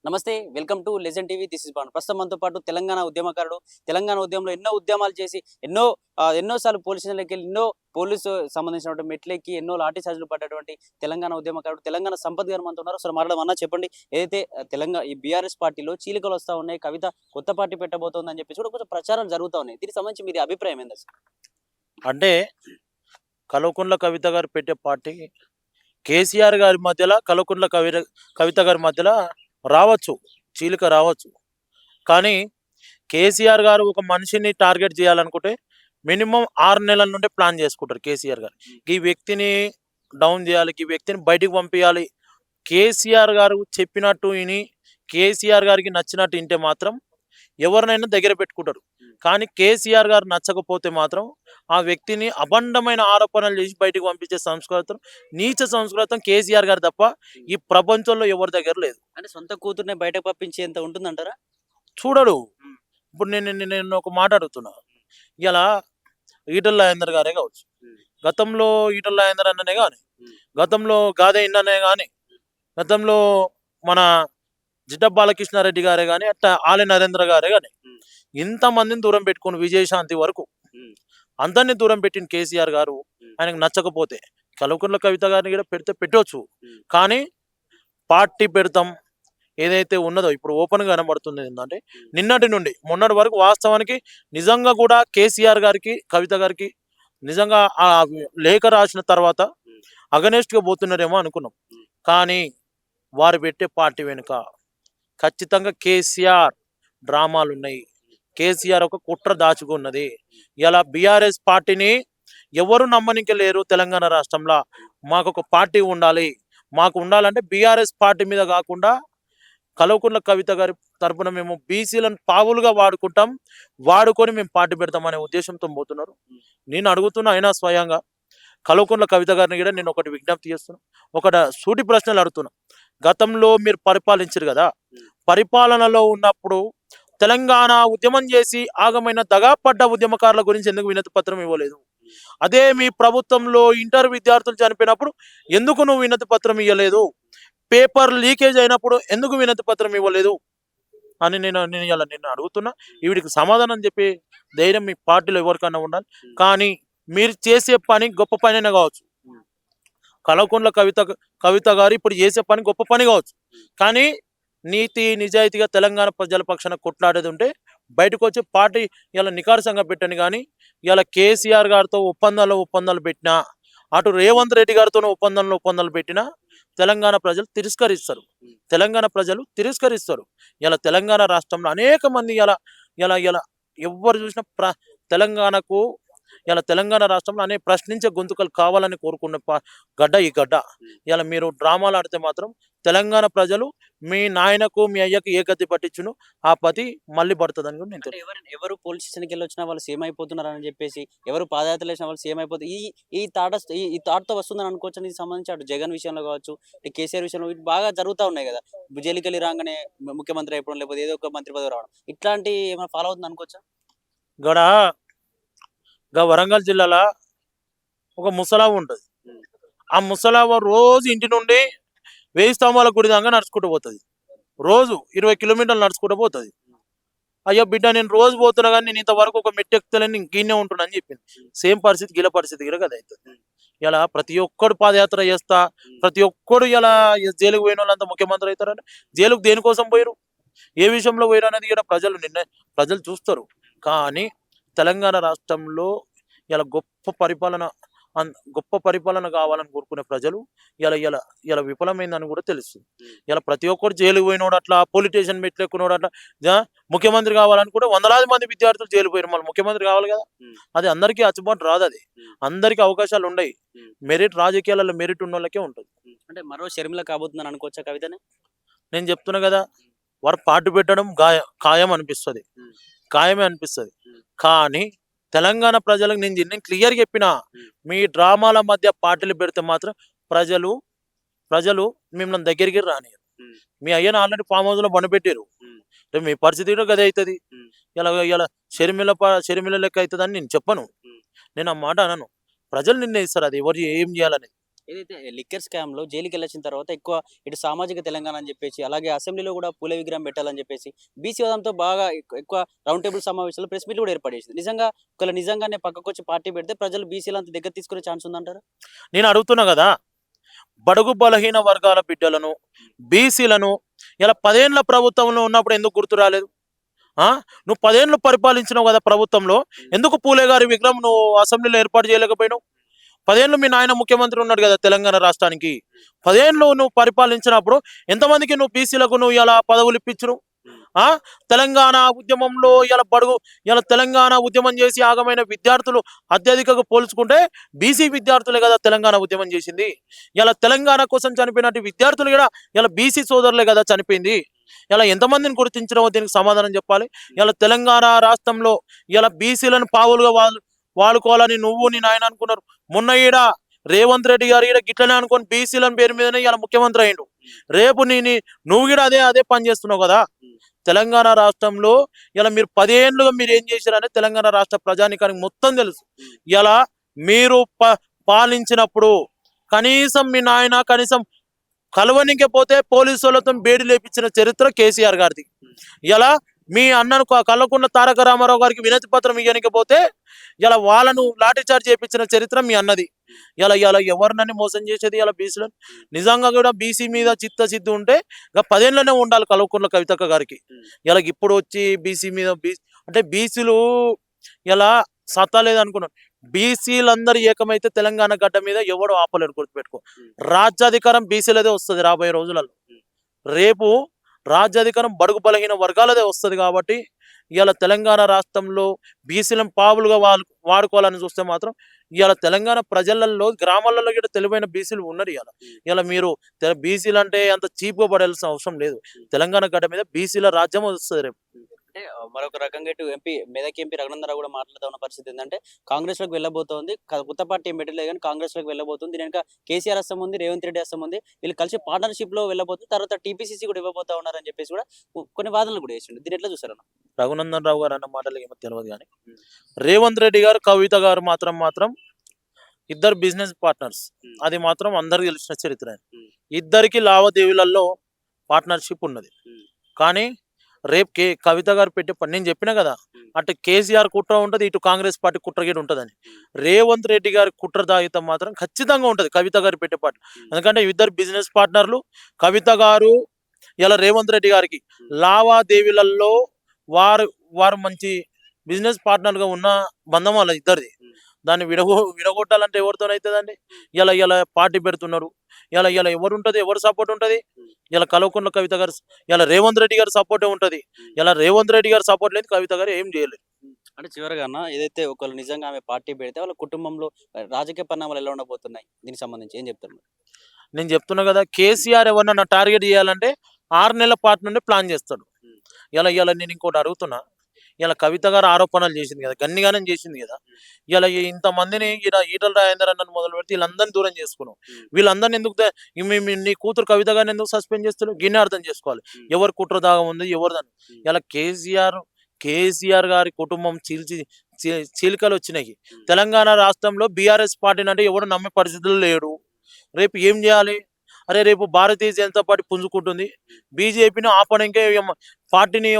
నమస్తే welcome to legend TV. This is Banu. ప్రస్తుతం మనతో పాటు తెలంగాణ ఉద్యమకారుడు. తెలంగాణ ఉద్యమంలో ఎన్నో ఉద్యమాలు చేసి ఎన్నోసార్లు పోలీస్ స్టేషన్‌లకి వెళ్ళి పోలీసు సంబంధించినటువంటి మెట్లెక్కి ఎన్నో లాఠీ చార్జ్‌లు పడ్డటువంటి తెలంగాణ ఉద్యమకారుడు తెలంగాణ సంపత్ గారు మనతో ఉన్నారు. అసలు మాట్లాడమన్నా చెప్పండి. ఏదైతే తెలంగాణ ఈ బీఆర్ఎస్ పార్టీలో చీలికలు వస్తా ఉన్నాయి. కవిత కొత్త పార్టీ పెట్టబోతోందని చెప్పేసి కూడా కొంచెం ప్రచారాలు జరుగుతా ఉన్నాయి. దీనికి సంబంధించి మీ అభిప్రాయం ఏంది అసలు? అంటే కల్వకుంట్ల కవిత గారు పెట్టే పార్టీ కేసీఆర్ గారి మధ్యలో కవిత గారి మధ్యలో రావచ్చు, చీలిక రావచ్చు. కానీ కేసీఆర్ గారు ఒక మనిషిని టార్గెట్ చేయాలనుకుంటే మినిమం 6 నెలల నుండే ప్లాన్ చేసుకుంటారు కేసీఆర్ గారు. ఈ వ్యక్తిని డౌన్ చేయాలి, ఈ వ్యక్తిని బయటికి పంపించాలి. కేసీఆర్ గారు చెప్పినట్టు విని కేసీఆర్ గారికి నచ్చినట్టు వింటే మాత్రం ఎవరినైనా దగ్గర పెట్టుకుంటారు. కానీ కేసీఆర్ గారు నచ్చకపోతే మాత్రం ఆ వ్యక్తిని అబండమైన ఆరోపణలు చేసి బయటకు పంపించే సంస్కృతం, నీచ సంస్కృతం కేసీఆర్ గారు తప్ప ఈ ప్రపంచంలో ఎవరి దగ్గర లేదు. అంటే సొంత కూతుర్నే బయటకు పంపించేంత ఉంటుందంటారా? చూడడు. ఇప్పుడు నేను ఒక మాట అడుగుతున్నా. ఇలా ఈటల రాజేందర్ గారే కావచ్చు, గతంలో ఈటల రాజేందర్ అన్ననే కానీ, గతంలో గాదే ఇన్ననే కానీ, గతంలో మన జిడ్డ బాలకృష్ణారెడ్డి గారే కానీ, అట్లా ఆలె నరేంద్ర గారే కానీ ఇంతమందిని దూరం పెట్టుకుని విజయశాంతి వరకు అందరినీ దూరం పెట్టిన కేసీఆర్ గారు ఆయనకు నచ్చకపోతే కల్వకుంట్ల కవిత గారిని కూడా పెట్టవచ్చు. కానీ పార్టీ పెడతాం ఏదైతే ఉన్నదో ఇప్పుడు ఓపెన్గా కనబడుతుంది ఏంటంటే నిన్నటి నుండి మొన్నటి వరకు వాస్తవానికి నిజంగా కూడా కేసీఆర్ గారికి కవిత గారికి నిజంగా ఆ లేఖ రాసిన తర్వాత అగనెస్ట్గా పోతున్నారేమో అనుకున్నాం. కానీ వారు పెట్టే పార్టీ వెనుక ఖచ్చితంగా కేసీఆర్ డ్రామాలు ఉన్నాయి. కేసీఆర్ ఒక కుట్ర దాచుకున్నది. ఇలా బీఆర్ఎస్ పార్టీని ఎవరు నమ్మనిక లేరు. తెలంగాణ రాష్ట్రంలో మాకు ఒక పార్టీ ఉండాలి, మాకు ఉండాలంటే బీఆర్ఎస్ పార్టీ మీద కాకుండా కల్వకుంట్ల కవిత గారి తరపున మేము బీసీలను పావులుగా వాడుకొని మేము పార్టీ పెడతామనే ఉద్దేశంతో పోతున్నారు. నేను అడుగుతున్నా, అయినా స్వయంగా కల్వకుంట్ల కవిత గారిని కూడా నేను ఒకటి విజ్ఞప్తి చేస్తున్నా, ఒక సూటి ప్రశ్నలు అడుగుతున్నా. గతంలో మీరు పరిపాలించారు కదా, పరిపాలనలో ఉన్నప్పుడు తెలంగాణ ఉద్యమం చేసి ఆగమైన దగాపడ్డ ఉద్యమకారుల గురించి ఎందుకు వినతి పత్రం ఇవ్వలేదు? అదే మీ ప్రభుత్వంలో ఇంటర్ విద్యార్థులు చనిపోయినప్పుడు ఎందుకు నువ్వు వినతి పత్రం ఇవ్వలేదు? పేపర్ లీకేజ్ అయినప్పుడు ఎందుకు వినతి పత్రం ఇవ్వలేదు అని నిన్ను అడుగుతున్నా. వీడికి సమాధానం చెప్పే ధైర్యం మీ పార్టీలో ఎవరికైనా ఉండాలి. కానీ మీరు చేసే పని గొప్ప పని కావచ్చు, కల్వకుంట్ల కవిత గారు ఇప్పుడు చేసే పని గొప్ప పని కావచ్చు, కానీ నీతి నిజాయితీగా తెలంగాణ ప్రజల పక్షాన కొట్లాడేది ఉంటే బయటకు వచ్చి పార్టీ ఇలా నికారసంగా పెట్టని. కానీ ఇలా కేసీఆర్ గారితో ఒప్పందాలు పెట్టినా, అటు రేవంత్ రెడ్డి గారితో ఒప్పందాలు పెట్టినా తెలంగాణ ప్రజలు తిరస్కరిస్తారు. ఇలా తెలంగాణ రాష్ట్రంలో అనేక మంది ఇలా ఎవరు చూసినా తెలంగాణ రాష్ట్రంలో అనేక ప్రశ్నించే గొంతుకలు కావాలని కోరుకున్న గడ్డ ఈ గడ్డ. ఇలా మీరు డ్రామాలు ఆడితే మాత్రం తెలంగాణ ప్రజలు మీ నాయనకు మీ అయ్యకు ఏ గతి పట్టించును ఆ పతి మళ్ళీ పడుతుందని కూడా నేను ఎవరు పోలీస్ స్టేషన్కి వెళ్ళి వచ్చినా వాళ్ళు సేమ్ అయిపోతున్నారు అని చెప్పేసి, ఎవరు పాదయాత్రలు వేసిన వాళ్ళు సేమ్ అయిపోతుంది. ఈ థాట్తో వస్తుందని అనుకోవచ్చు. ఇది సంబంధించి అటు జగన్ విషయంలో కావచ్చు, ఇటు కేసీఆర్ విషయంలో బాగా జరుగుతూ ఉన్నాయి కదా. జైలుకి వెళ్ళి రాగానే ముఖ్యమంత్రి అయిపోవడం, లేకపోతే ఏదో ఒక మంత్రి పదవి రావడం, ఇట్లాంటి ఏమైనా ఫాలో అవుతుంది అనుకోవచ్చా? వరంగల్ జిల్లాలో ఒక ముసలావ ఉంటుంది. ఆ ముసలావ రోజు ఇంటి నుండి 1000 స్తంభాల గుడి దాకా నడుచుకుంటూ పోతుంది. రోజు 20 కిలోమీటర్లు నడుచుకుంటూ పోతుంది. అయ్యో బిడ్డ, నేను రోజు పోతున్నా కానీ నేను ఇంతవరకు ఒక మెట్టు ఎక్కుతలేని ఇంకీనే ఉంటున్నా అని చెప్పింది. సేమ్ పరిస్థితి గిల పరిస్థితి కూడా కదా అవుతుంది. ఇలా ప్రతి ఒక్కడు పాదయాత్ర చేస్తా, ప్రతి ఒక్కడు ఇలా జైలుకు పోయిన వాళ్ళంతా ముఖ్యమంత్రి అవుతారంటే జైలుకు దేనికోసం పోయారు, ఏ విషయంలో పోయారు అనేది కూడా ప్రజలు చూస్తారు. కానీ తెలంగాణ రాష్ట్రంలో ఇలా గొప్ప పరిపాలన కావాలని కోరుకునే ప్రజలు ఇలా విఫలమైందని కూడా తెలుస్తుంది. ఇలా ప్రతి ఒక్కరు జైలుకు పోయినోడు అట్లా, పోలీస్ స్టేషన్ మెట్లెక్కునోడు అట్లా ముఖ్యమంత్రి కావాలని కూడా వందలాది మంది విద్యార్థులు జైలు పోయారు. మళ్ళీ ముఖ్యమంత్రి కావాలి కదా. అది అందరికీ అచ్చుబాటు రాదు. అది అందరికీ అవకాశాలు ఉన్నాయి. రాజకీయాలలో మెరిట్ ఉన్న వాళ్ళకే ఉంటుంది. అంటే మరో షర్మిల కాబోతుందని అనుకోవచ్చా కవితనే? నేను చెప్తున్నా కదా, వారు పార్టీ పెట్టడం ఖాయమే అనిపిస్తుంది. కానీ తెలంగాణ ప్రజలకు నేను క్లియర్గా చెప్పిన, మీ డ్రామాల మధ్య పార్టీలు పెడితే మాత్రం ప్రజలు మిమ్మల్ని దగ్గరికి రానియరు. మీ అయ్యను ఆల్రెడీ ఫామ్ హౌస్ లో బండపెట్టారు. మీ పరిస్థితి కూడా గదే అవుతుంది. ఇలా షర్మిల లెక్క అవుతుంది అని నేను చెప్పను. నేను ఆ మాట అనను. ప్రజలు నిర్ణయిస్తారు అది ఎవరు ఏం చేయాలని. ఏదైతే లిక్కర్ స్కామ్ లో జైలుకి వెళ్ళొచ్చిన తర్వాత ఎక్కువ ఇటు సామాజిక తెలంగాణ అని చెప్పేసి అలాగే అసెంబ్లీలో కూడా పూల విగ్రహం పెట్టాలని చెప్పేసి బీసీ వాదంతో బాగా ఎక్కువ రౌండ్ టేబుల్ సమావేశాలు ప్రెస్ మీట్లు కూడా ఏర్పాటు చేసింది. నిజంగా ఒకవేళ నిజంగానే పక్కకు వచ్చి పార్టీ పెడితే ప్రజలు బీసీలంత దగ్గర తీసుకునే ఛాన్స్ ఉందంటారు? నేను అడుగుతున్నా కదా, బడుగు బలహీన వర్గాల బిడ్డలను, బీసీలను ఇలా 10 ఏళ్ల ప్రభుత్వంలో ఉన్నప్పుడు ఎందుకు గుర్తు రాలేదు? ఆ నువ్వు 10 ఏళ్ళు పరిపాలించినావు కదా ప్రభుత్వంలో, ఎందుకు పూలే గారి విగ్రహం నువ్వు అసెంబ్లీలో ఏర్పాటు చేయలేకపోయినావు? 10 ఏళ్ళు మీ నాయన ముఖ్యమంత్రి ఉన్నాడు కదా తెలంగాణ రాష్ట్రానికి. 10 ఏళ్ళు నువ్వు పరిపాలించినప్పుడు ఎంతమందికి నువ్వు బీసీలకు నువ్వు ఇలా పదవులు ఇప్పించు? ఆ తెలంగాణ ఉద్యమంలో ఇలా బడుగు ఇలా తెలంగాణ ఉద్యమం చేసి ఆగమైన విద్యార్థులు అత్యధికంగా పోల్చుకుంటే బీసీ విద్యార్థులే కదా తెలంగాణ ఉద్యమం చేసింది. ఇలా తెలంగాణ కోసం చనిపోయినట్టు విద్యార్థులు కూడా ఇలా బీసీ సోదరులే కదా చనిపోయింది. ఇలా ఎంతమందిని గుర్తించడమో దీనికి సమాధానం చెప్పాలి. ఇలా తెలంగాణ రాష్ట్రంలో ఇలా బీసీలను పావులుగా వాడుకోవాలని నువ్వు నీ నాయన అనుకున్నారు. మొన్న ఈడ రేవంత్ రెడ్డి గారు ఈడ గిట్లనే అనుకొని బీసీలను పేరు మీదనే ఇలా ముఖ్యమంత్రి అయ్యిండు. రేపు నువ్వు కూడా అదే పని చేస్తున్నావు కదా. తెలంగాణ రాష్ట్రంలో ఇలా మీరు 10 ఏళ్ళుగా మీరు ఏం చేశారని తెలంగాణ రాష్ట్ర ప్రజానికానికి మొత్తం తెలుసు. ఇలా మీరు పాలించినప్పుడు కనీసం మీ నాయన కనీసం కలవనికే పోతే పోలీసులతో బేడి లేపించిన చరిత్ర కేసీఆర్ గారిది. ఇలా మీ అన్నను కల్లకుంట్ల తారక రామారావు గారికి వినతి పత్రం ఇవ్వనికపోతే ఇలా వాళ్ళను లాఠీచార్జ్ చేయించిన చరిత్ర మీ అన్నది. ఇలా ఎవరినని మోసం చేసేది ఇలా బీసీలను. నిజంగా కూడా బీసీ మీద చిత్తశుద్ధి ఉంటే ఇక 10 ఏళ్ళనే ఉండాలి కల్వకుంట్ల కవితక్క గారికి. ఇలా ఇప్పుడు వచ్చి బీసీ మీద అంటే బీసీలు ఇలా సత్తా లేదనుకున్నాను. బీసీలందరూ ఏకమైతే తెలంగాణ గడ్డ మీద ఎవడు ఆపలేరు, గుర్తుపెట్టుకో. రాజ్యాధికారం బీసీలదే వస్తుంది రాబోయే రోజులలో. రేపు రాజ్యాధికారం బడుగు బలహీన వర్గాలదే వస్తుంది. కాబట్టి ఇవాళ తెలంగాణ రాష్ట్రంలో బీసీలను పావులుగా వాడుకోవాలని చూస్తే మాత్రం ఇవాళ తెలంగాణ ప్రజలలో గ్రామాలలో కూడా తెలివైన బీసీలు ఉన్నారు. ఇలా మీరు బీసీలు అంటే అంత చీప్గా పడాల్సిన అవసరం లేదు. తెలంగాణ గడ్డ మీద బీసీల రాజ్యం వస్తుంది రేపు. అంటే మరొక రకంగా ఇటు మెదక్ ఎంపీ రఘునందరావు కూడా మాట్లాడుతూ ఉన్న పరిస్థితి ఏంటంటే కాంగ్రెస్ లోకి వెళ్ళబోతోంది, కొత్త పార్టీ ఏం పెట్టలేదు కానీ కాంగ్రెస్ లోకి వెళ్ళబోతుంది. దీని వెనక కేసీఆర్ హస్తం ఉంది, రేవంత్ రెడ్డి హస్తం ఉంది, వీళ్ళు కలిసి పార్ట్నర్షిప్ లో వెళ్ళబోతుంది, తర్వాత టీపీసీసీ కూడా ఇవ్వబోతా ఉన్నారని చెప్పేసి కూడా కొన్ని వాదనలు కూడా వేసిండు. దీని ఎట్లా చూసారన్న? రఘునందన్ రావు గారు అన్న మాటలు ఏమో తెలియదు కానీ రేవంత్ రెడ్డి గారు కవిత గారు మాత్రం ఇద్దరు బిజినెస్ పార్ట్నర్స్. అది మాత్రం అందరికి తెలిసిన చరిత్ర. ఇద్దరికి లావాదేవీలలో పార్ట్నర్షిప్ ఉన్నది. కానీ రేపు కవిత గారు పెట్టే పని నేను చెప్పినా కదా, అటు కేసీఆర్ కుట్ర ఉంటుంది, ఇటు కాంగ్రెస్ పార్టీ కుట్ర గీట ఉంటుందని. రేవంత్ రెడ్డి గారి కుట్ర దాగితం మాత్రం ఖచ్చితంగా ఉంటుంది కవిత గారు పెట్టే పార్టీ. ఎందుకంటే ఇద్దరు బిజినెస్ పార్ట్నర్లు. కవిత గారు ఇలా రేవంత్ రెడ్డి గారికి లావాదేవీలలో వారు మంచి బిజినెస్ పార్ట్నర్గా ఉన్న బంధం వాళ్ళ ఇద్దరిది. దాన్ని విడగొట్టాలంటే ఎవరితోనైతుందండి? ఇలా పార్టీ పెడుతున్నారు. ఇలా ఎవరు ఉంటుంది, ఎవరు సపోర్ట్ ఉంటుంది? ఇలా కల్వకుంట్ల కవిత గారు, ఇలా రేవంత్ రెడ్డి గారు సపోర్టే ఉంటుంది. ఇలా రేవంత్ రెడ్డి గారు సపోర్ట్ లేదు, కవిత గారు ఏం చేయలేదు. అంటే చివరిగా అన్న, ఏదైతే ఒకళ్ళు నిజంగా ఆమె పార్టీ పెడితే వాళ్ళ కుటుంబంలో రాజకీయ పరిణామాలు ఎలా ఉండబోతున్నాయి, దీనికి సంబంధించి ఏం చెప్తారు? నేను చెప్తున్నా కదా, కేసీఆర్ ఎవరన్నా టార్గెట్ చేయాలంటే 6 నెలల పాటు నుండి ప్లాన్ చేస్తాడు. ఇలా నేను ఇంకోటి అడుగుతున్నా, ఇలా కవిత గారు ఆరోపణలు చేసింది కదా, గన్నిగానం చేసింది కదా. ఇలా ఇంతమందిని ఈటల రాజేందర్ అన్నది మొదలు పెడితే వీళ్ళందరినీ దూరం చేసుకున్నాం. వీళ్ళందరినీ ఎందుకు నీ కూతురు కవిత గారిని ఎందుకు సస్పెండ్ చేస్తారు? గిన్నె అర్థం చేసుకోవాలి ఎవరు కుట్ర దాగా ఉంది ఎవరిదని. ఇలా కేసీఆర్ గారి కుటుంబం చీలికలు వచ్చినాయి. తెలంగాణ రాష్ట్రంలో బీఆర్ఎస్ పార్టీని అంటే ఎవరు నమ్మే పరిస్థితులు లేడు. రేపు ఏం చేయాలి? అరే రేపు భారతీయ జనతా పార్టీ పుంజుకుంటుంది, బీజేపీని ఆపడానికే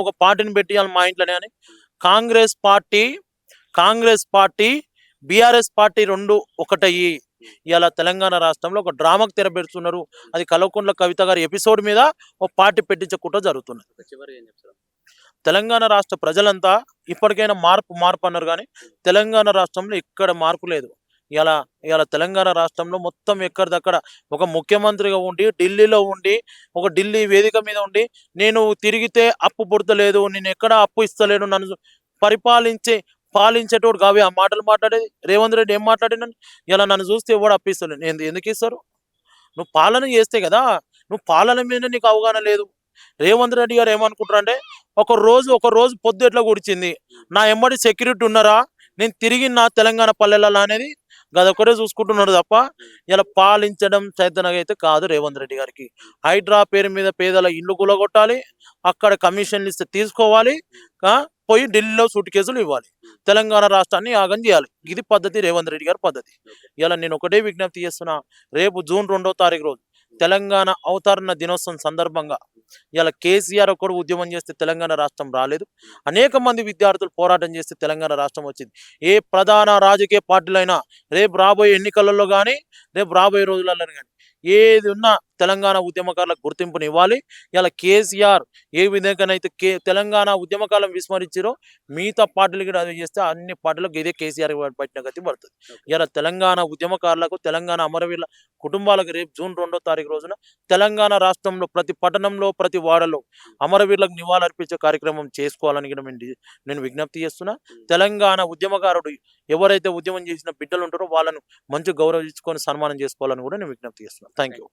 ఒక పార్టీని పెట్టియాలి మా ఇంట్లోనే అని కాంగ్రెస్ పార్టీ బీఆర్ఎస్ పార్టీ రెండు ఒకటయ్యి ఇలా తెలంగాణ రాష్ట్రంలో ఒక డ్రామాకు తెరబెడుతున్నారు. అది కల్వకుంట్ల కవిత గారి ఎపిసోడ్ మీద ఒక పార్టీ పెట్టించకుండా జరుగుతున్నది. తెలంగాణ రాష్ట్ర ప్రజలంతా ఇప్పటికైనా మార్పు అన్నారు కానీ తెలంగాణ రాష్ట్రంలో ఇక్కడ మార్పు లేదు. ఇలా తెలంగాణ రాష్ట్రంలో మొత్తం ఎక్కడిదక్కడ ఒక ముఖ్యమంత్రిగా ఉండి ఢిల్లీలో ఉండి ఒక ఢిల్లీ వేదిక మీద ఉండి నేను తిరిగితే అప్పు పుడతలేదు, నేను ఎక్కడ అప్పు ఇస్తలేను, నన్ను పాలించేటోడు కావి ఆ మాటలు మాట్లాడేది. రేవంత్ రెడ్డి ఏం మాట్లాడినాను? ఇలా నన్ను చూస్తే ఎవడు అప్పిస్తలేను. ఎందుకు ఇస్తారు? నువ్వు పాలన చేస్తే కదా. నువ్వు పాలన మీద నీకు అవగాహన లేదు. రేవంత్ రెడ్డి గారు ఏమనుకుంటారు అంటే ఒక రోజు పొద్దు ఎట్లా కూర్చింది, నా ఎమ్మడి సెక్యూరిటీ ఉన్నారా, నేను తిరిగి నా తెలంగాణ పల్లెలలో అనేది గదొక్కడే చూసుకుంటున్నాడు తప్ప ఇలా పాలించడం చేతనగా అయితే కాదు రేవంత్ రెడ్డి గారికి. హైడ్రా పేరు మీద పేదల ఇల్లు కూలగొట్టాలి, అక్కడ కమిషన్లు ఇస్తే తీసుకోవాలి, ఆ, పోయి ఢిల్లీలో సూట్ కేసులు ఇవ్వాలి, తెలంగాణ రాష్ట్రాన్ని ఆగం చేయాలి. ఇది పద్ధతి రేవంత్ రెడ్డి గారి పద్ధతి. ఇలా నేను ఒకటే విజ్ఞప్తి చేస్తున్నా, రేపు జూన్ 2వ తారీఖు రోజు తెలంగాణ అవతరణ దినోత్సవం సందర్భంగా ఇలా కేసీఆర్ ఒకడు ఉద్యమం చేస్తే తెలంగాణ రాష్ట్రం రాలేదు. అనేక మంది విద్యార్థులు పోరాటం చేస్తే తెలంగాణ రాష్ట్రం వచ్చింది. ఏ ప్రధాన రాజకీయ పార్టీలైనా రేపు రాబోయే ఎన్నికలలో కానీ రేపు రాబోయే రోజులలో కానీ ఏది ఉన్నా తెలంగాణ ఉద్యమకారులకు గుర్తింపుని ఇవ్వాలి. ఇలా కేసీఆర్ ఏ విధంగానైతే తెలంగాణ ఉద్యమకాలం విస్మరించారో మిగతా పార్టీలు కూడా అది చేస్తే అన్ని పార్టీలకు ఇదే కేసీఆర్ పట్టిన గతి పడుతుంది. ఇలా తెలంగాణ ఉద్యమకారులకు, తెలంగాణ అమరవీరుల కుటుంబాలకు రేపు జూన్ 2వ తారీఖు రోజున తెలంగాణ రాష్ట్రంలో ప్రతి పట్టణంలో ప్రతి వాడలో అమరవీరులకు నివాళులర్పించే కార్యక్రమం చేసుకోవాలని కూడా నేను విజ్ఞప్తి చేస్తున్నా. తెలంగాణ ఉద్యమకారుడు ఎవరైతే ఉద్యమం చేసిన బిడ్డలు ఉంటారో వాళ్ళను మంచి గౌరవించుకొని సన్మానం చేసుకోవాలని కూడా నేను విజ్ఞప్తి చేస్తున్నా. Thank you.